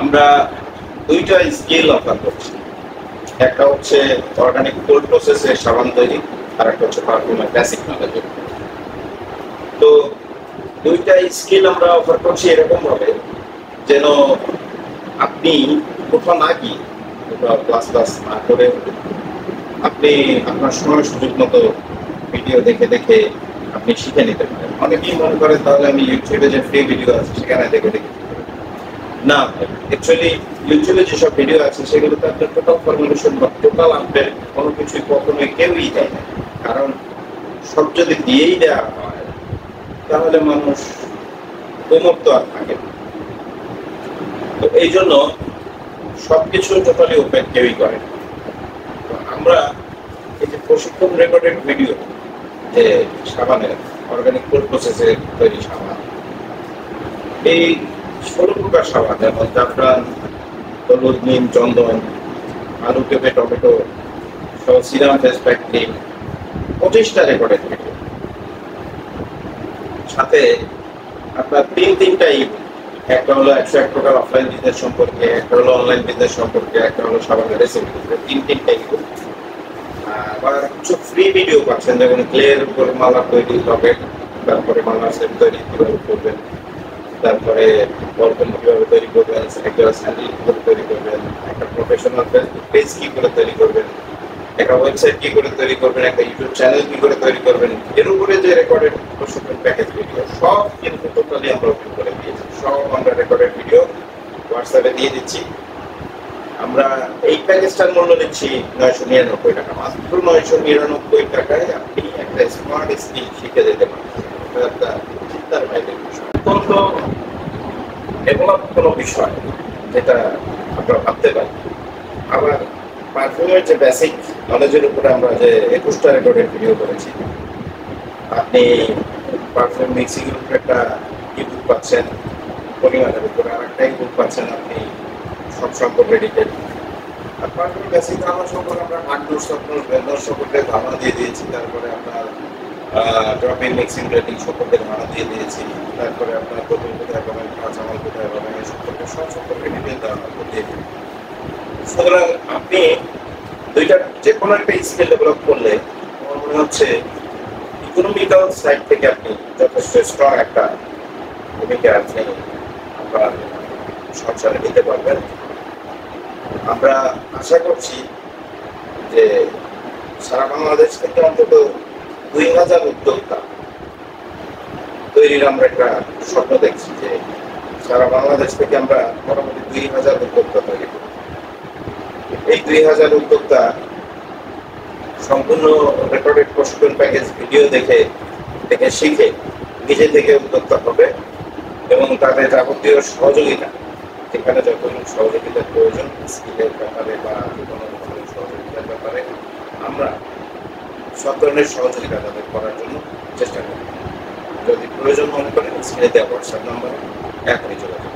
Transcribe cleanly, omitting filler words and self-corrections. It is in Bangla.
আমরা দুইটা স্কিল অফার করছি। একটা হচ্ছে অর্গানিক কোল্ড প্রসেসে সাবান তৈরি, আর একটা হচ্ছে পারফিউমের বেসিক নলেজ। তো দুইটা স্কিল আমরা অফার করছি এরকম ভাবে যেন আপনি কোথাও না গিয়ে, কোথাও ক্লাস ক্লাস না করে, আপনি আপনার সময় সুযোগ মতো ভিডিও দেখে দেখে আপনি শিখে নিতে পারেন। অনেকেই মনে করেন তাহলে আমি ইউটিউবে যে ফ্রি ভিডিও আছে সেখানে দেখে দেখে, না, অ্যাকচুয়ালি ইউটিউবে যেসব ভিডিও আছে সেগুলোতে আপনার টোটাল ফর্মুলেশন বা টোটাল আপডেট কোনো কিছুই কখনোই কেউই দেয় না। কারণ সব যদি দিয়েই দেওয়া হয় তাহলে মানুষ উন্মুক্ত আর থাকে না। তো এই জন্য সবকিছু টোটালি ওপেন কেউই করে না। তো আমরা এই যে প্রশিক্ষণ রেকর্ডেড ভিডিও, যে সাবানের অর্গানিক কোল্ড প্রসেসে তৈরি সাবান, এই 16 প্রকার সাবান, যেমন জাফরান, হলুদ, নিম, চন্দন, আলু, পেঁপে, টমেটো সহ সিরাম, ফেস প্যাক, ক্রিম, 25টা রেকর্ডেড ভিডিও, সাথে আপনার তিনটাই, একটা হলো 101 প্রকার অফলাইন বিজনেস সম্পর্কে, একটা হলো অনলাইন বিজনেস সম্পর্কে, একটা হলো সাবানের রেসিপি। তিনটাই আবার কিছু ফ্রি ভিডিও পাচ্ছেন, যেমন ক্লের উপর মালা তৈরি, লকেট, তারপরে মালা সেট তৈরি কিভাবে করবেন, তারপরে বলপেন কিভাবে তৈরি করবেন, একটা স্যান্ডেল কিভাবে তৈরি করবেন, একটা প্রফেশনাল পেজ কি করে তৈরি করবেন, একটা ওয়েবসাইট কি করে তৈরি করবেন, একটা ইউটিউব চ্যানেল কি করে তৈরি করবেন, এর উপরে যে রেকর্ডেড প্রশিক্ষণ প্যাকেজ ভিডিও সব কিন্তু টোটালি আমরা ওপেন করে দিয়েছি। সব আমরা রেকর্ডেড ভিডিও হোয়াটসঅ্যাপে দিয়ে দিচ্ছি। আমরা এই প্যাকেজটার মূল্য দিচ্ছি 999 টাকা। মাত্র 999 টাকায় আপনি একটা স্মার্ট স্কিল শিখে যেতে পারেন। একটা চিন্তার বাইরের বিষয়, অত্যন্ত ডেভেলপ কোনো বিষয় যেটা আমরা ভাবতে পারি। আবার পারফিউমের যে বেসিক নলেজের উপরে আমরা যে 21টা রেকর্ডেড ভিডিও করেছি, আপনি পারফিউম মিক্সিং এর উপরে একটা ইবুক পাচ্ছেন, পরিমাণের উপরে আর একটা ইবুক পাচ্ছেন আপনি সব সম্পর্কে ডিটেল। আর পারফিউম বেসিক ধারণা সম্পর্কে আমরা দর্শকদের ধারণা দিয়ে দিয়েছি। তারপরে আপনার ড্রপ-ইন মিক্সিং রেটিং সম্পর্কে ধারণা দিয়ে দিয়েছি। তারপরে আপনার বোতল কোথায় পাবেন, কাঁচামাল কোথায় পাবেন, এই সম্পর্কে সব সম্পর্কে ডিটেল ধারণা দিয়ে দিই। সুতরাং আপনি দুইটা যে কোনো একটা স্কিল ডেভেলপ করলে আমার মনে হচ্ছে ইকোনমিক্যাল সাইড থেকে আপনি যথেষ্ট স্ট্রং একটা ভূমিকা আপনি আপনার সংসারে নিতে পারবেন। আমরা আশা করছি যে সারা বাংলাদেশ থেকে অন্তত 2000 উদ্যোক্তা তৈরির আমরা একটা স্বপ্ন দেখছি, যে সারা বাংলাদেশ থেকে আমরা মোটামুটি 2000 উদ্যোক্তা তৈরি করি। এই 2000 উদ্যোক্তা সম্পূর্ণ রেকর্ডেড প্রশিক্ষণ প্যাকেজ ভিডিও দেখে দেখে শিখে নিজে থেকে উদ্যোক্তা হবে এবং তাদের যাবতীয় সহযোগিতা, যেখানে যখন সহযোগিতার প্রয়োজন স্কিলের ব্যাপারে বা যে কোনো ধরনের সহযোগিতার ব্যাপারে, আমরা সব ধরনের সহযোগিতা তাদের করার জন্য চেষ্টা করি। যদি প্রয়োজন মনে করেন স্ক্রিনে দেওয়া হোয়াটসঅ্যাপ নাম্বারে এখনই যোগাযোগ